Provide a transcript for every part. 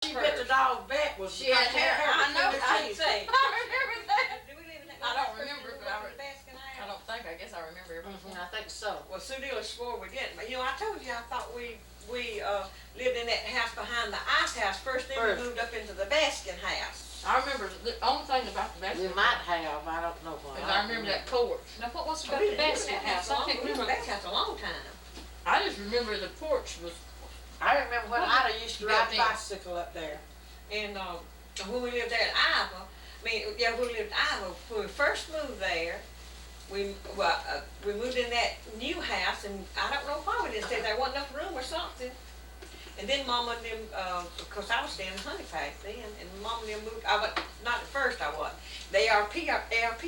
She bit the dog's back was she had hair. I know. I say. I remember that. Do we live in that? I don't remember, but I don't think. I guess I remember everything. I think so. Well, Sue Dealer swore we didn't, but I told you I thought we lived in that house behind the ice house first. Then we moved up into the Baskin house. I remember the only thing about the basket. We might have. I don't know why. I remember that porch. Now what was about the basket house? I can't remember. That house a long time. I just remember the porch was. I remember when Ida used to ride a bicycle up there. And when we lived there at Iowa, when we lived at Iowa, when we first moved there, we moved in that new house, and I don't know why we didn't stay there. There wasn't enough room or something. And then Mama and them, of course I was staying in Honeypack then, and Mama and them moved, not at first I wasn't. The ARP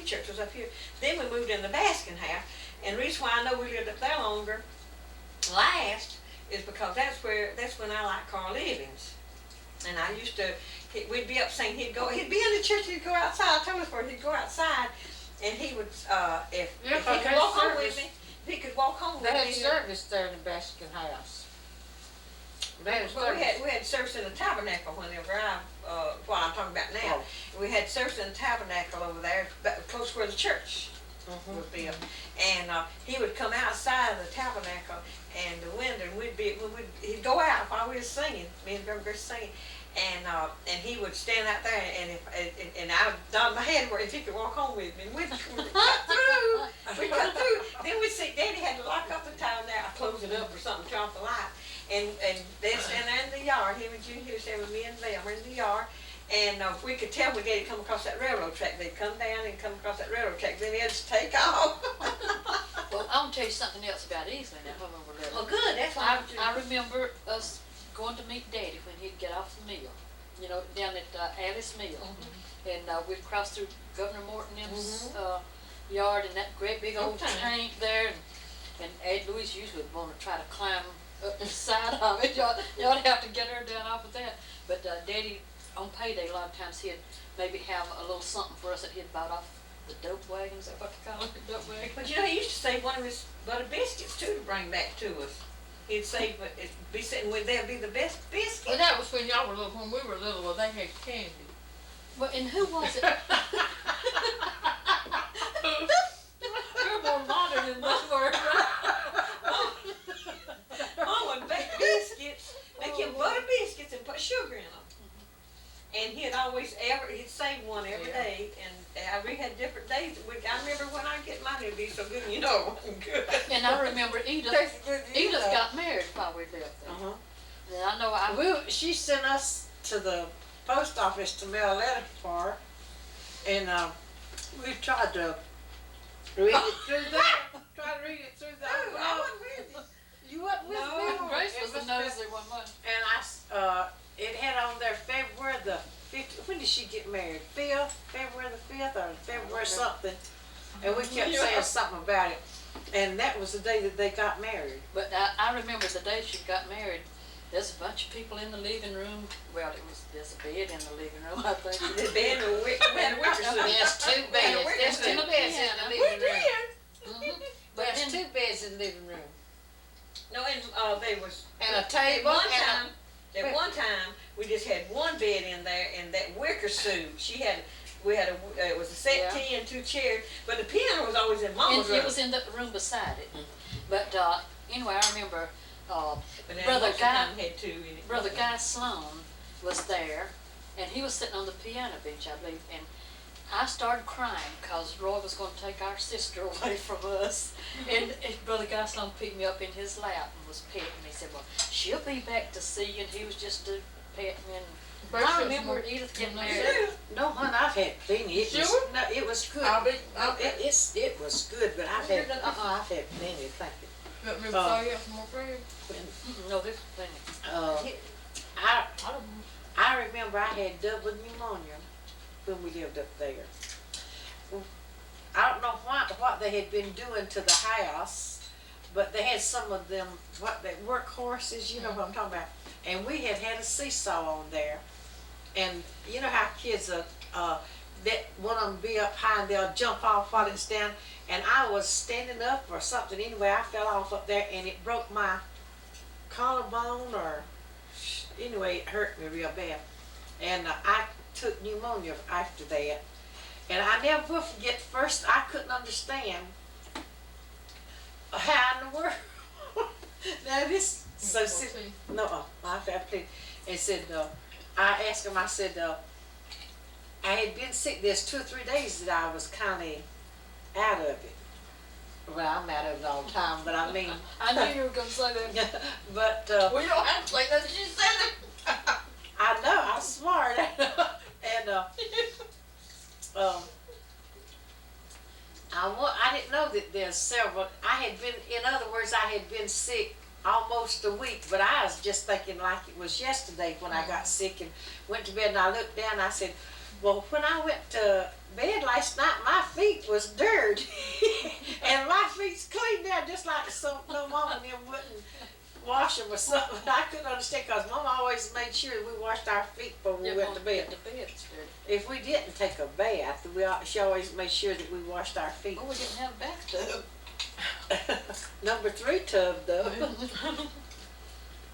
church was up here. Then we moved in the Baskin house, and the reason why I know we lived up there longer, last, is because that's when I liked Carl Evans. And I used to, we'd be up saying he'd be in the church, he'd go outside. I told us where he'd go outside, and he would, if he could walk home with me, he could walk home with me. They had service there in the Baskin house. We had service in the tabernacle whenever what I'm talking about now. Oh. We had service in the tabernacle over there, close where the church would be. And he would come outside of the tabernacle and the window, and he'd go out while we were singing. Me and Grandma singing, and he would stand out there, and I would nod my head where if he could walk home with me, and we'd cut through. We cut through. Then we'd see Daddy had to lock up the town there, close it up or something, turn off the light. And they'd stand there in the yard, him and Junior, he was there with me and Belle, we're in the yard, and we could tell when Daddy come across that railroad track. They'd come down and come across that railroad track, then he'd just take off. Well, I want to tell you something else about Easley now, when we were little. Well, good, that's why I remember us going to meet Daddy when he'd get off the mill, down at Alice Mill. And we'd cross through Governor Morton's yard and that great big old tank there, and Ed Louise usually would want to try to climb up the side of it. Y'all have to get her down off of that. But Daddy, on payday, a lot of times he'd maybe have a little something for us that he'd bought off the dope wagons, or what they call it, the dope wagon. But he used to save one of his butter biscuits too to bring back to us. He'd save, it'd be sitting with, they'd be the best biscuits. Well, that was when y'all were little. When we were little, well, they had candy. Well, and who was it? You're more modern than this word, right? Mama would bake biscuits, make him butter biscuits and put sugar in them. And he'd save one every day, and we had different days. I remember when I get mine, it'd be so good, it wasn't good. And I remember Edith got married while we lived there. And I know she sent us to the post office to mail a letter for her, and we tried to read it through there. I wasn't with you. You wasn't with me? No, Grace was the nosy one. And it had on there February the 5th. When did she get married? February the 5th or February something. And we kept saying something about it. And that was the day that they got married. But I remember the day she got married, there's a bunch of people in the living room. Well, there's a bed in the living room, I think. The bed and a wicker suit. There's two beds. There's two beds in the living room. But there's two beds in the living room. No, and there was... And a table At one time, we just had one bed in there, and that wicker suit. It was a settee and two chairs, but the piano was always in Mama's room. It was in the room beside it. But anyway, I remember Brother Guy Sloan was there, and he was sitting on the piano bench, I believe, and I started crying because Roy was going to take our sister away from us. And Brother Guy Sloan picked me up in his lap and was petting me. He said, well, she'll be back to see you. And he was just petting me. And I remember Edith getting married. No, honey, I've had plenty. It was good. It was good, but I've had plenty. Thank you. You want me to tell you some more food? No, this is plenty. I remember I had double pneumonia when we lived up there. I don't know what they had been doing to the house, but they had some of them, work horses, you know what I'm talking about. And we had a seesaw on there. And you know how kids that one of them be up high and they'll jump off while it's down. And I was standing up or something. Anyway, I fell off up there and it broke my collarbone or Anyway, it hurt me real bad. And I took pneumonia after that. And I never will forget, first I couldn't understand how in the world. Now this, so, no, I please. And said, I asked him, I said, I had been sick, there's 2 or 3 days that I was kind of out of it. Well, I'm out of it all the time, but I mean. I knew you were going to say that. But, Well, you don't have to say that, you said it. I know, I'm smart. And, I didn't know that there's several, I had been, in other words, I had been sick almost a week, but I was just thinking like it was yesterday when I got sick and went to bed, and I looked down and I said, well, when I went to bed last night, my feet was dirt. And my feet's clean now, just like no mama and them wouldn't wash them or something. I couldn't understand, because Mama always made sure that we washed our feet before we went to bed. If we didn't take a bath, she always made sure that we washed our feet. Oh, we didn't have a bathtub. Number 3 tub, though.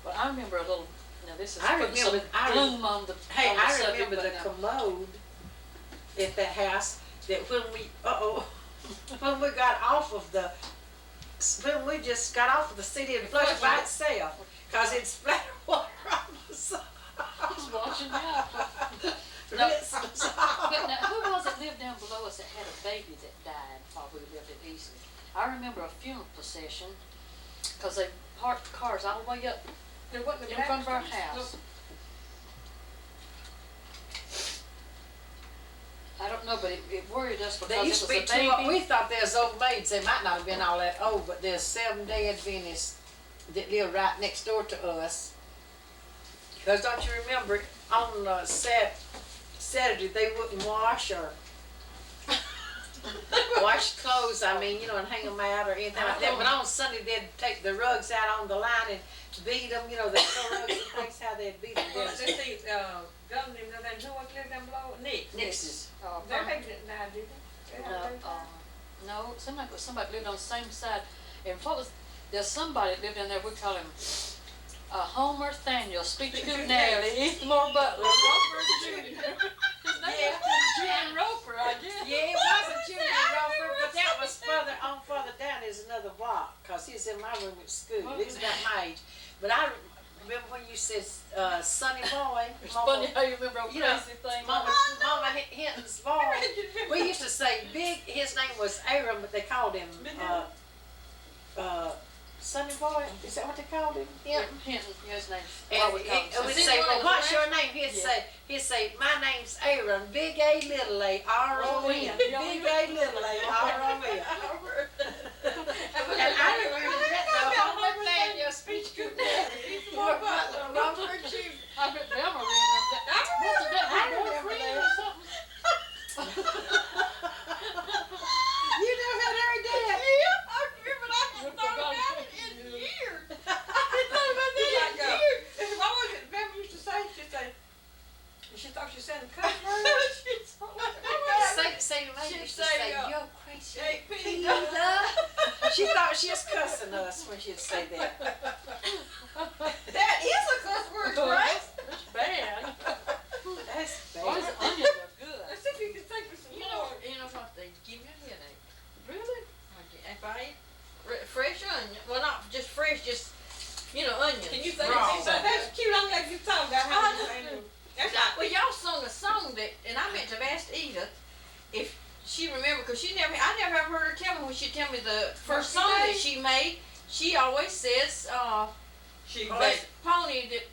Well, I remember a little, now this is I putting some remember- bloom on the Hey, on the I subject, remember the but, commode at that house, that when when we got off of when we just got off of the city and flushed by itself, because it splattered water on the side. It's washing out. But now, who was it lived down below us that had a baby that died while we lived at Eastley? I remember a funeral procession, because they parked the cars all the way up in front of our house. I don't know, but it worried us because They used to be it was a baby. we thought they was old maids. They might not have been all that old, but there's 7-day Adventists that live right next door to us. Because don't you remember, on Saturday they wouldn't wash or wash clothes, I mean, and hang them out or anything like that. But on Sunday they'd take the rugs out on the line and beat them, they throw rugs and things, how they'd beat them. Let's see, Governor, who was living down below? Nix's. Their baby didn't die, did they? No, somebody lived on the same side. And there's somebody that lived down there, we call him Homer Thaniel, speech Gaynelle, Eastmore Butler, Roper Jr. His name was Junior Roper, I guess. Yeah, it wasn't Junior Roper, but that was further down is another block, because he's in my room at school. He's about my age. But I remember when you said Sonny Boy. It's funny how you remember all crazy things. Mama Hinton's boy. We used to say his name was Aaron, but they called him Sonny Boy. Is that what they called him? Hinton, his name. And we'd say, well, what's your name? He'd say, my name's Aaron, big A, little A, R-O-N. Big A, little A, R-O-N. And I remember that, the Homer Thaniel speech Gaynelle, Eastmore Butler, Roper Jr. I bet Velma remembered that. Was that her boyfriend or something? You never had heard that? Yeah, I remember I hadn't thought about it in years. I hadn't thought about that in years. What was it Beverly used to say? She'd say, she thought she said a cuss word. Say to me, She'd used to say, say, you're crazy. Hey, Peter. She thought she was cussing us when she'd say that. That is a cuss word, right? That's bad. That's Why is bad. onions are good? Let's see if you can think of some more. You know what, they give you a headache. Really? If I eat fresh onion, well not just fresh, just, onions. Can you think raw. of something? That's cute. I'm glad you talking about how you say it. That's Well, y'all sung a song that, and I meant to have asked Edith if she remembered, because I never ever heard her tell me when she'd tell me the first song that she made. She always says, she this pony that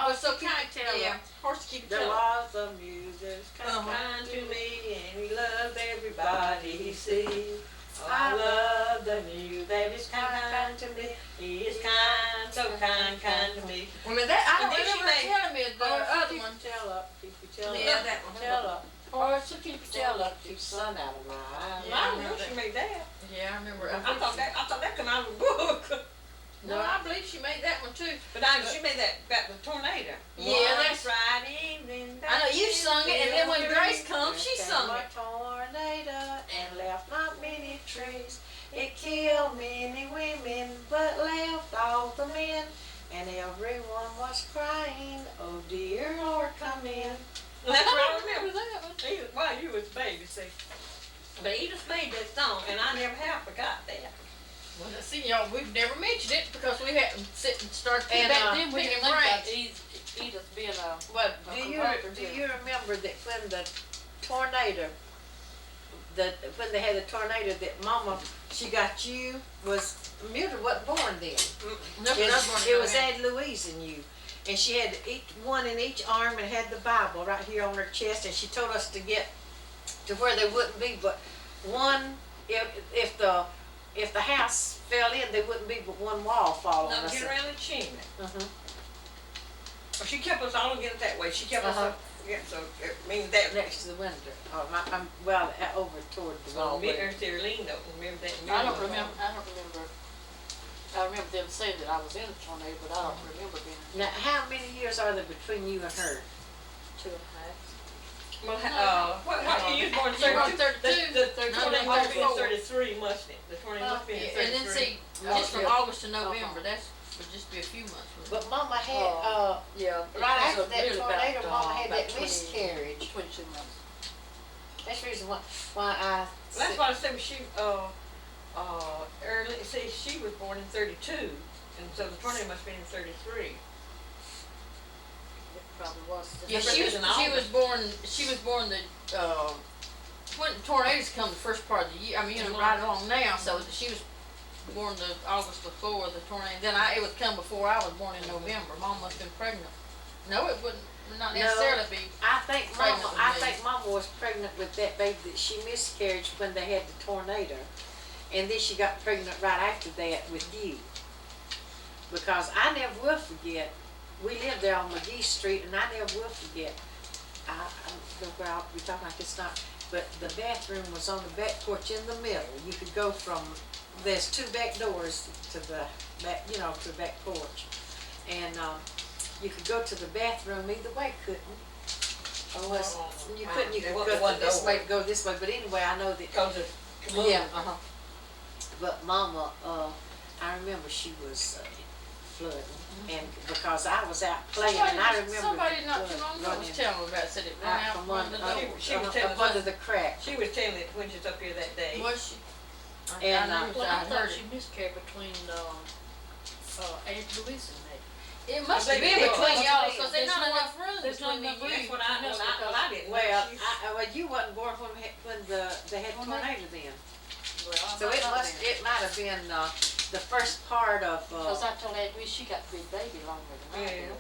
was so Keep kind. it telling. Yeah, horse to keep it There telling. was a music kind to me, and he loved everybody he sees. I love the music that is kind to me. He is kind, so kind to me. I mean, that, I And don't then she remember made- her telling me the other one. Tell up, keep your tail Yeah, up. that one. Tell up. Or to keep your tail up, keep the sun out of my eyes. Yeah, I don't know she made that. Yeah, I remember. I thought that come out of a book. No, I believe she made that one too. But she made that about the tornado. Yeah, One that's- Friday evening. I know you sung it, and then when Grace comes, she There sung came it. a tornado and left not many trees. It killed many women, but left all the men. and everyone was crying, oh dear Lord, come in. That's what I remember. Remember that? Edith, well, you was a baby, see. But Edith made that song, and I never have forgot that. Well, see, y'all, we've never mentioned it because we hadn't sit and started And, Back then, we picking didn't think about brains. Edith being a, But Do you remember that when the tornado, when they had the tornado, that Mama, she got you, Mildred wasn't born then. It was Aunt Louise and you. And she had one in each arm and had the Bible right here on her chest, and she told us to get to where they wouldn't be but one, if the house fell in, there wouldn't be but one wall fall on No, us. get around the chimney. Uh-huh. Well, she kept us all getting that way. She kept us up, yeah, so it means that. Next to the window. Over toward the So wall. me and Sterling don't remember that. I don't remember, I remember them saying that I was in a tornado, but I don't remember being. Now, how many years are there between you and her? 2.5. Well, what year you was born? You were 32. 32. The tornado must be in 34. 33, mustn't it? The tornado must be in 33. And then see, just from August to November, that's would just be a few months. wouldn't it? But Mama had, Yeah. right it was after that really tornado, about, Mama had about that 20 miscarriage. 22 months. That's the reason why That's why I said she, early, see, she was born in 32, and so the tornado must be in 33. It probably was. Yeah, she was born the when tornadoes come the first part of the year. I mean, right along now. So she was born the August before the tornado. Then it would come before I was born in November. Mom must have been pregnant. No, it wouldn't not necessarily be. I think pregnant with me. Mama was pregnant with that baby that she miscarried when they had the tornado, and then she got pregnant right after that with you. Because I never will forget. We lived there on McGee Street, and I never will forget. I don't know where I'll be talking like it's not, but the bathroom was on the back porch in the middle. You could go from, there's 2 back doors to the back, to the back porch. And you could go to the bathroom either way, couldn't you? Unless, you couldn't, you could go this way, go this way. But anyway, I know that. Because of Yeah, But Mama, I remember she was flooding, and because I was out playing, and I remember somebody the not too flood long ago was running telling me about it. Said it ran out from from under, the door. She was telling up us- under the crack. She was telling it when she was up here that day. Was she? And, I knew Well, I I thought heard she it. miscarried between Aunt Louise and me. It must have believe been it between was. y'all, because there's There's not not enough room there's not between me enough and That's you. what I, Yes, well, I didn't know. Well, She's- you wasn't born when they had tornado then. Well, I So might not been. it might have been the first part of. Because I told Aunt Louise she got to be baby longer than I Yeah. did.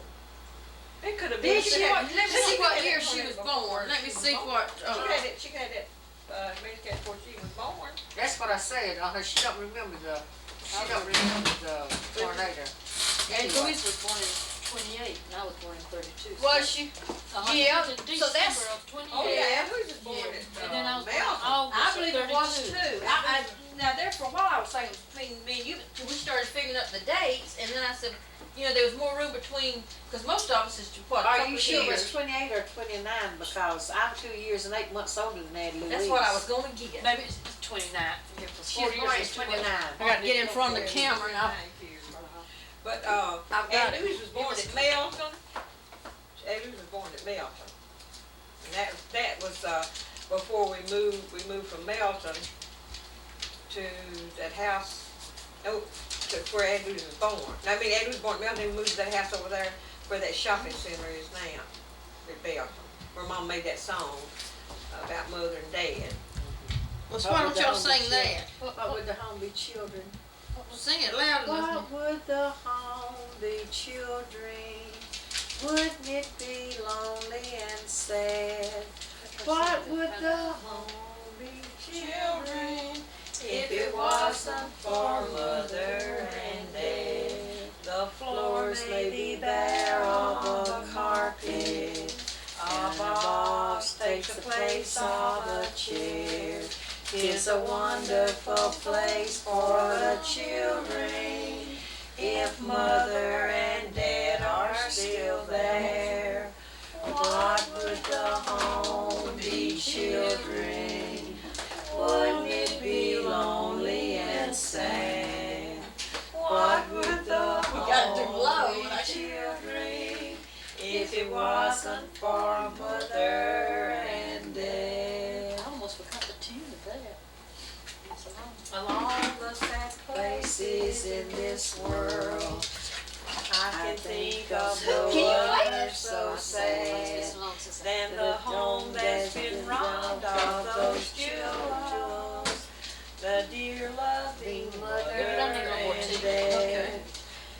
It could have Did been. she? Let me see what had year that she tornado was before. born. Let me see what. She had that American before she was born. That's what I said. She don't remember the tornado. Aunt Louise was born in 28 and I was born in 32. Was she? Yeah, In so December that's- of 28. Oh, yeah, Louise was born Yeah. at, And then I was born in Belgium. August I of believe it was 32. too. Now there for a while I was saying it was between me and you, till we started figuring up the dates, and then I said, there was more room between, because most of us is what, a Are couple you of sure years. it's 28 or 29? Because I'm 2 years and 8 months older than Aunt Louise. That's what I was gonna get. Maybe it's 29. Yeah, for She's 4 born in years. 29. I gotta get in front of the camera and I'll. But, I've got Aunt it. Louise was born at Melton. Aunt Louise was born at Melton. And that was, before we moved from Melton to that house, to where Aunt Louise was born. I mean, Aunt Louise was born at Melton, and we moved to that house over there where that shopping center is now, at Belton, where Mom made that song about mother and dad. Well, so why don't y'all sing that? What would the home be children? Sing it loud enough. What would the home be children? Wouldn't it be lonely and sad? What would the home be children? If it wasn't for mother and dad? The floors may be bare of a carpet, a box takes the place of a chair. It's a wonderful place for the children, if mother and dad are still there. What would the home be, children? Wouldn't it be lonely and sad? What would the We got it too home low. be, wasn't for mother and dad. I almost forgot the tune of that. It's a long. Along the sad Places in this world, I can think of no Can you play other it? so It's sad been long since I- than the home that's been robbed of those jewels. The dear loving mother Maybe don't need no more and tea. dad. Okay.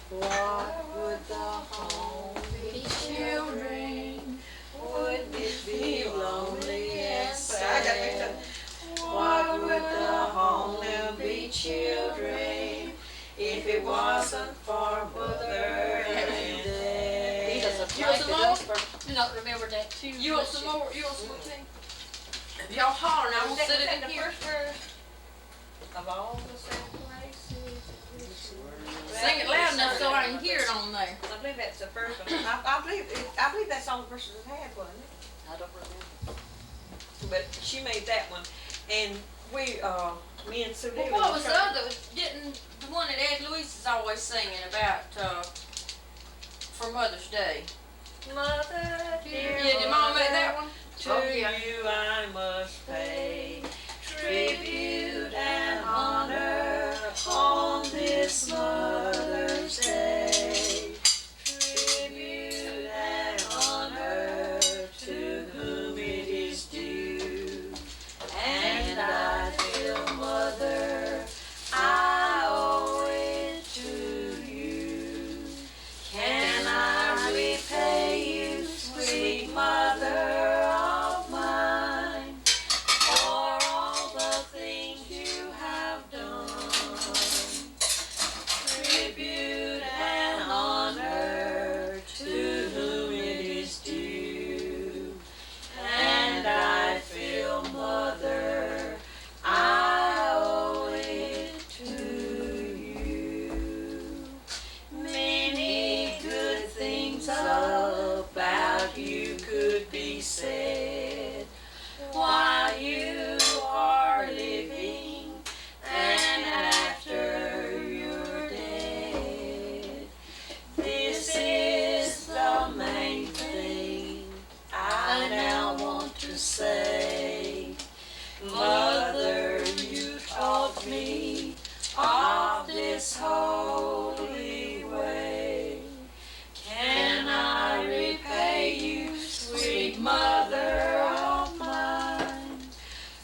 what would the home be, children? Would it be lonely and sad? What would the home now be, children, if it wasn't for mother and dad? He doesn't You want like some it more? us, but do not remember that tune. You want some more? You want some more tea? Y'all holler and I'm gonna sit it in the here. first verse of all the sad places. Sing it loud enough so I can hear it on there. I believe that's the first one. I believe that's all the verses it had, wasn't it? I don't remember. But she made that one, and we, me and Sue. Well, what was the other? Didn't the one that Ed Louise is always singing about for Mother's Day? Mother, dear Yeah, did Mama make that one? to Oh, yeah. you I must pay tribute and honor on this Mother's Day. Tribute and honor to whom it is due. And I feel, Mother, I owe it to you. Can I repay you, sweet mother of mine, for all the things you have done? Tribute and honor to whom it is due. And I feel, Mother, I owe it to you. Many good things about you could be said while you are living and after you're dead. This is the main thing I now want to say. Mother, you taught me of this holy way. Can I repay you, sweet mother of mine,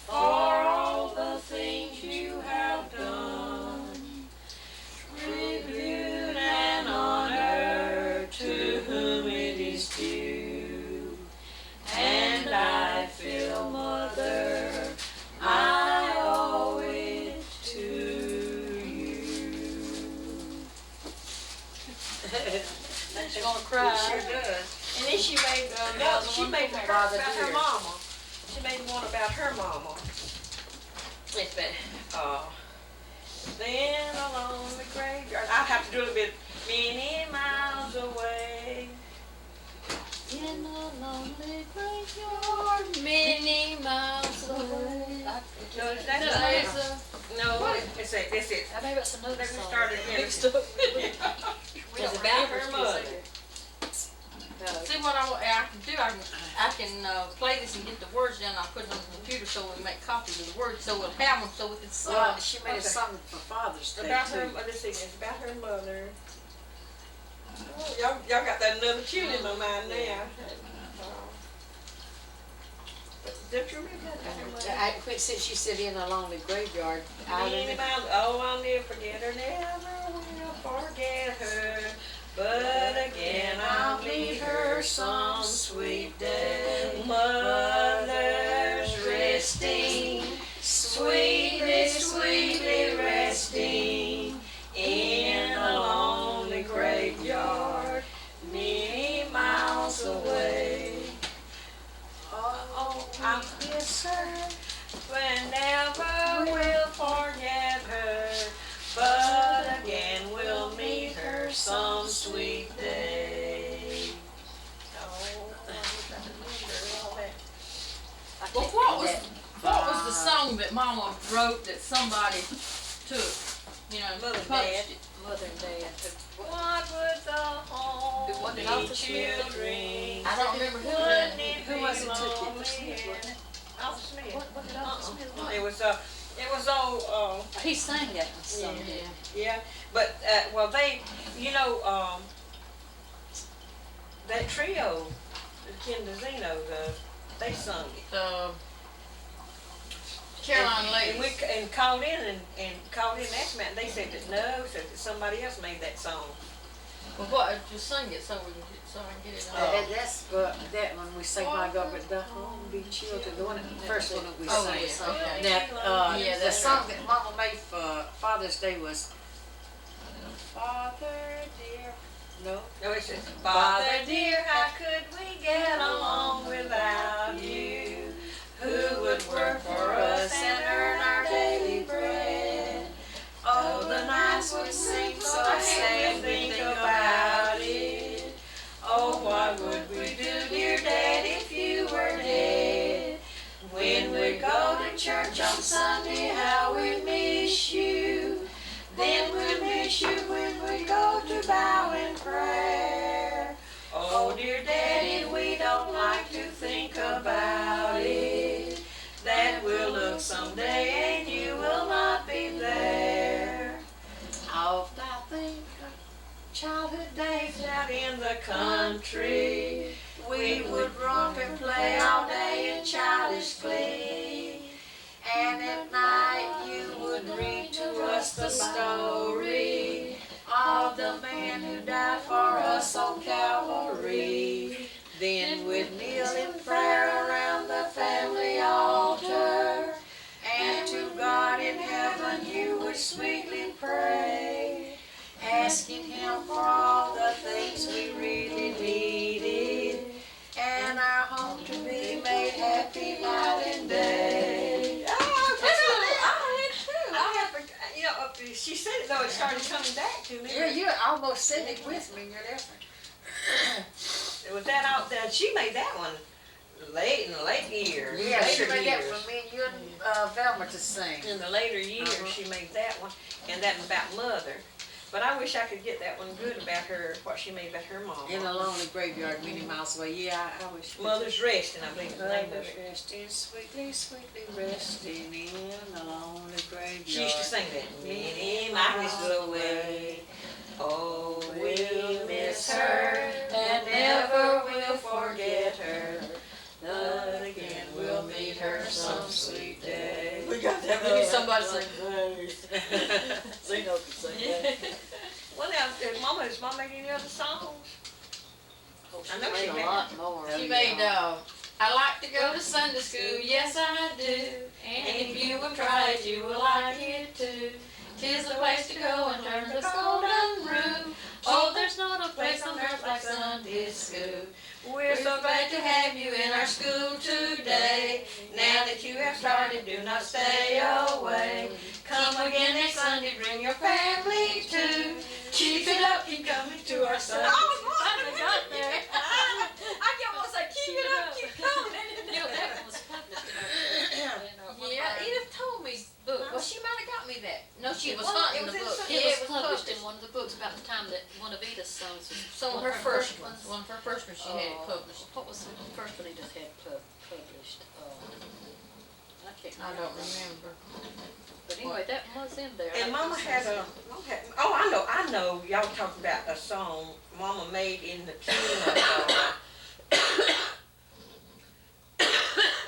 for all the things you have done? Tribute and honor to whom it is due. And I feel, Mother, I owe it to you. She's gonna cry. Sure does. And then she made, she made one Father about her dear. mama. She made one about her mama. It's been, then along the graveyard, I'd have to do a little bit, many miles away. In a lonely graveyard, many miles away. No, is that There's the a- No, it's it. Maybe that's another Let me song. start it again. Mixed up. We It's don't about remember her if mother. she's there. No. See what I can do? I can play this and get the words down. I'll put it on the computer so we make copies of the words so we'll have them so we can sing. Well, she made Okay. a song for Father's Day About her, too. let's see, it's about her mother. Oh, y'all got that another tune in my mind now. Don't you remember that? Since she said in a lonely graveyard, I Many remember. miles, oh, I'll never forget her, never will forget her. But again, I'll meet her some sweet day. Mother's resting, sweetly, sweetly resting in a lonely graveyard, many miles away. Oh, I miss her, whenever we'll forget her, but again we'll meet her some sweet day. Oh, I wish I could remember all that. I Well, can't what read was that. the song that Mama wrote that somebody took? You know, Mother published Dad. it. mother and dad. What would the home It wasn't be Arthur Smith. children? I don't remember who Wouldn't did it Who be was it took it? lonely Smith, wasn't it? Arthur Smith. What did Arthur Smith do? It was old, He sang that in some day. yeah, but, well, they, you know, that trio, Ken Dizino, they sung it. Caroline And Ladies. and called in and called in and asked me, and they said that no, said that somebody else made that song. Well, what, just sing it so we can so I can get it on. And that's that one we sing my God, but the home be children, the one, the first one that we Oh, sang. yeah, okay. Now, Yeah, the that's song that Mama made for Father's Day was Father dear. No. No, it says, Father dear, how could we get along without you? Who would work for us and earn our daily bread? Oh, the nights would seem so sad, think about it. Oh, what would we do, dear Dad, if you were dead? When we'd go to church on Sunday, how we'd miss you. Then we'd miss you when we go to bow in prayer. Oh, dear Daddy, we don't like to think about it. That we'll look someday and you will not be there. Oft I think of childhood days Out in the country, we would romp and play all day in childish glee. And at night you would read to us the story of the man who died for us on Calvary. Then we'd kneel in prayer around the family altar, and to God in heaven you would sweetly pray, asking Him for all the things we really needed, and our home to be made happy night and day. Oh, that's you know, she said it though, it started coming back to me. Yeah, you almost said it with me, you're different. It was that out there. She made that one late in the late years. Yeah, she later made that years. for me and you and Velma to sing. In the later years, she made that one, and that one about Mother. But I wish I could get that one good about her, what she made about her mom. In a lonely graveyard many miles away. Yeah, I wish. Mother's Resting, I believe is the name of Mother's it. resting, sweetly, sweetly resting in a lonely graveyard. She used to sing that. Many miles away. Oh, we'll miss her and never will forget her. But again, we'll meet her some sweet day. We got that. We need somebody to sing. Zeno can sing that. Well, now, has Mom made any other songs? I know she made made- a lot more. She made, I like to go to Sunday school, yes I do. And if you will try it, you will like it too. 'Tis the place to go and learn the golden rule. Oh, there's not a place on earth like Sunday school. We're so glad to have you in our school today. Now that you have started, do not stay away. Come again next Sunday, bring your family too. Keep it up, keep coming to our Sunday. Finally got there. I kept on saying, keep it up, keep coming. You know, that one was published in our, Yeah, Edith told me book. Well, she might have got me that. No, she was Well, not it in the was in book. some- it Yeah, was published in one of the books about the time that one of Edith's songs was. Some of one her first ones. One of her first ones she had it published. What was the first one Edith had published? I can't I remember. don't remember. But anyway, that was in there. And Mama had oh, I know, y'all talked about a song Mama made in the tune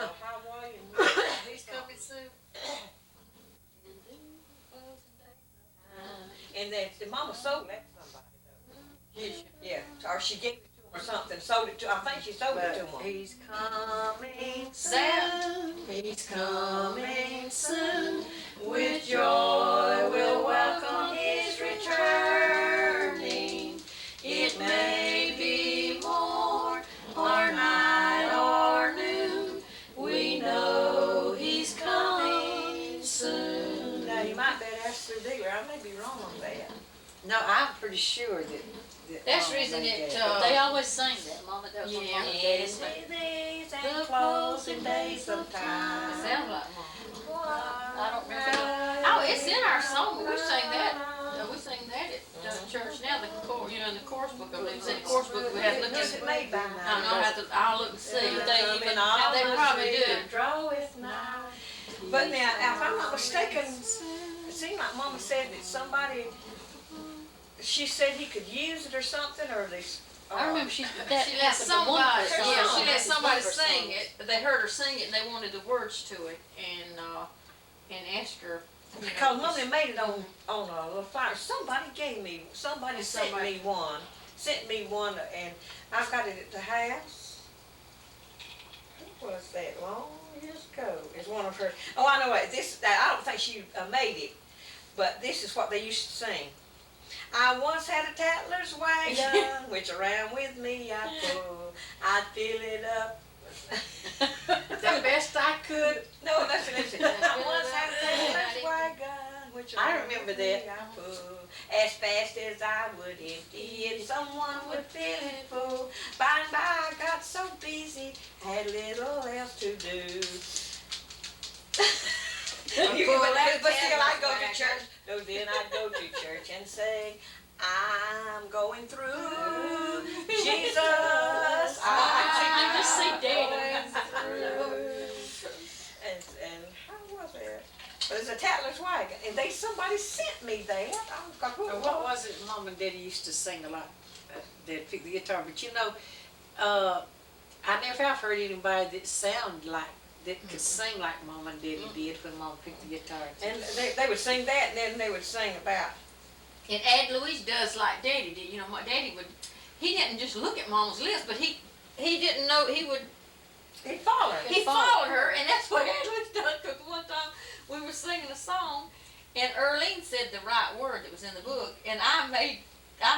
of Hawaii and He's coming soon. and that Mama sold that to somebody though. Yeah, or she gave it to him or something, sold it to, I think she sold it to But him. he's coming soon. He's coming soon. With joy we'll welcome his returning. It may be morn or night or noon. We know he's coming soon. Now you might better ask the dealer. I may be wrong on that. No, I'm pretty sure that. That's the Mama reason made it, that. They always sang that, Mama. That was on Yeah. Mama and Daddy's thing. These and closing days of It time. sounds like Mom. I don't remember. Oh, it's in our song. We sang that. We sang that at church now, the in the course book, I believe, it's in the course book, we have to look Who's at. it made by I now? know, I'll look and see, if they I even, mean, all they those probably do. Draweth nigh. But now, if I'm not mistaken, it seemed like Mama said that somebody, she said he could use it or something, or they. I remember that She let happened to one somebody, person. yeah, she let Happened to somebody one person. sing it, they heard her sing it and they wanted the words to it, and asked her, you know. Because Mama made it on a little flyer. Somebody sent me one, and I've got it at the house. Who was that? Long years ago. It's one of her. Oh, I know it. This. I don't think she made it, but this is what they used to sing. I once had a tattler's wagon, which around with me I pull. I'd fill it up. The best I could. No, that's it. I once had a tattler's wagon, which I around remember with me that. I pull. As fast as I would empty it, someone would fill it full. By and by I got so busy, had little else to do. But still I go to church. No, then I go to church and say, I'm going through Jesus. I just see Daddy. And how was it? But it's a tattler's wagon, and somebody sent me that. What was it Mom and Daddy used to sing a lot? They'd pick the guitar, but I never have heard anybody that could sing like Mom and Daddy did when Mom picked the guitar. And they would sing that, and then they would sing about. And Ad Louise does like Daddy did, what Daddy he didn't just look at Mama's list, but he didn't know, he followed. He followed her, and that's what Ad Louise done, because one time we were singing a song, and Earlene said the right word that was in the book, and I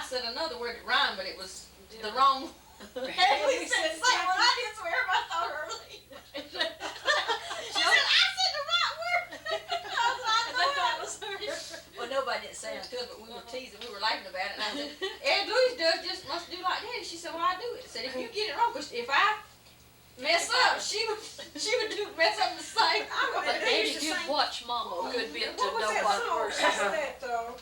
said another word that rhymed, but it was the wrong. Ad Louise said the same word, I didn't swear, but I thought Earlene. She said, I said the right word. I thought it was her. Well, nobody didn't say it to us, but we were teasing, we were laughing about it, and I said, Ad Louise must do like Daddy. She said, well, I do it. I said, if you get it wrong, because if I mess up, she would mess up the same. But Daddy did watch Mama a good bit to What was know that what song? words.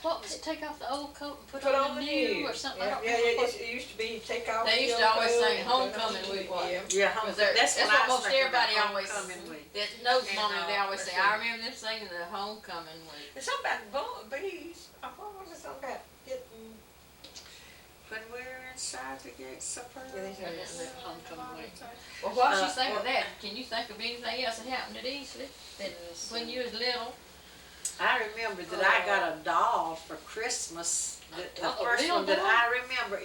What was it? Take off the old coat and put on the new, or something? I don't remember what. It used to be take off. They used to always sing homecoming week. Yeah, that's what most everybody always week. that knows And, Mama, they always let's say, see. I remember them singing the homecoming week. There's something about bees. What was it? Something about getting. When we're inside the gates of pearl. Yeah, they say that. Homecoming week. Well, while she's thinking of that, can you think of anything else that happened at Easley that when you was little? I remember that I got a doll for Christmas. The A first real one that doll? I remember,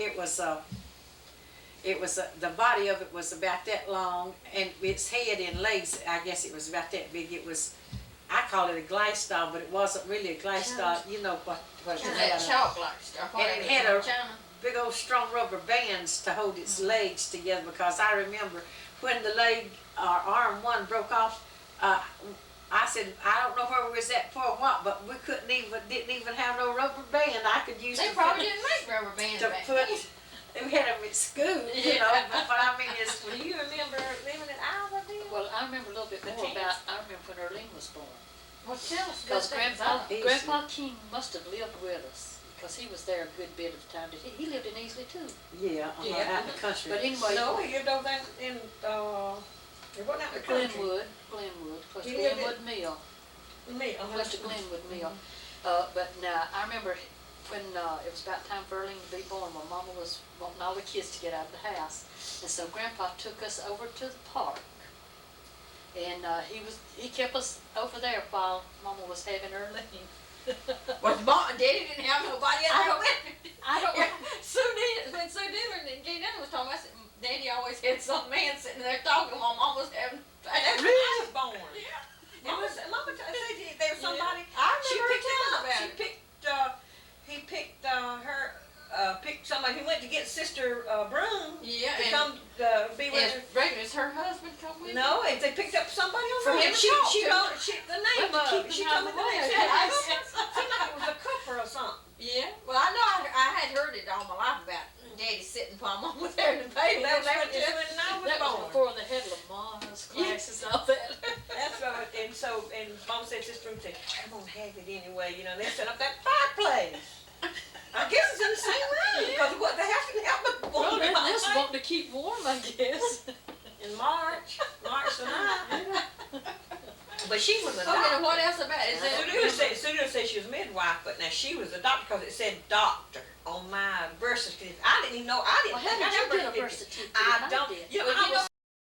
the body of it was about that long, and its head and legs, I guess it was about that big. I call it a glass doll, but it wasn't really a glass doll. You know what it That had? chalk like stuff. And it had a big old strong rubber bands to hold its legs together, because I remember when the leg or arm one broke off, I said, I don't know where we was at for what, but we didn't even have no rubber band I could use They to probably didn't make rubber bands to back put, then. we had them at school, but I mean, Do you remember living in Iowa then? Well, I remember a little bit more about, I remember when Earlene was born. Well, tell us Because about that. Grandpa King must have lived with us, because he was there a good bit of the time. He lived in Easley too. yeah, Yeah. out in the country. But anyway, No, he lived over there in, it wasn't out in the country. Glenwood, close to He lived Glenwood Mill, Me, close to Glenwood Mill. But now, I remember when it was about time for Earlene to be born, my mama was wanting all the kids to get out of the house. And so Grandpa took us over to the park. And he kept us over there while Mama was having Earlene. Well, Mom and Daddy didn't have nobody I else don't- with me. I don't When Sue Dillon and Gaynelle was talking, I said, Daddy always had some man sitting there talking while Mom was having. That's when I was born. Yeah. Mama said there was somebody. I She remember her picked him telling up. about She it. picked somebody who went to get Sister Broom Yeah, to and come be with her. is her husband come with No, if they picked up somebody on For the him road. to talk to. The name But to of keep it. She him out told me of the the name. way. She said, seemed like it was a couple or something. Yeah, well, I know I had heard it all my life about Daddy sitting while Mom was there in the baby. That was when I was That was born. before they had Lamar's classes and all that. That's right. And Mom said, Sister Broom said, come on, have it anyway. They set up that fireplace. But she was a Okay, now doctor. what else about it? Is it? Sudhir said she was a midwife, but now she was a doctor because it said doctor on my birth certificate. I didn't even know, I didn't Well, think how I did had you get a birth birth certificate. certificate? I don't, did. you know, Well, I you was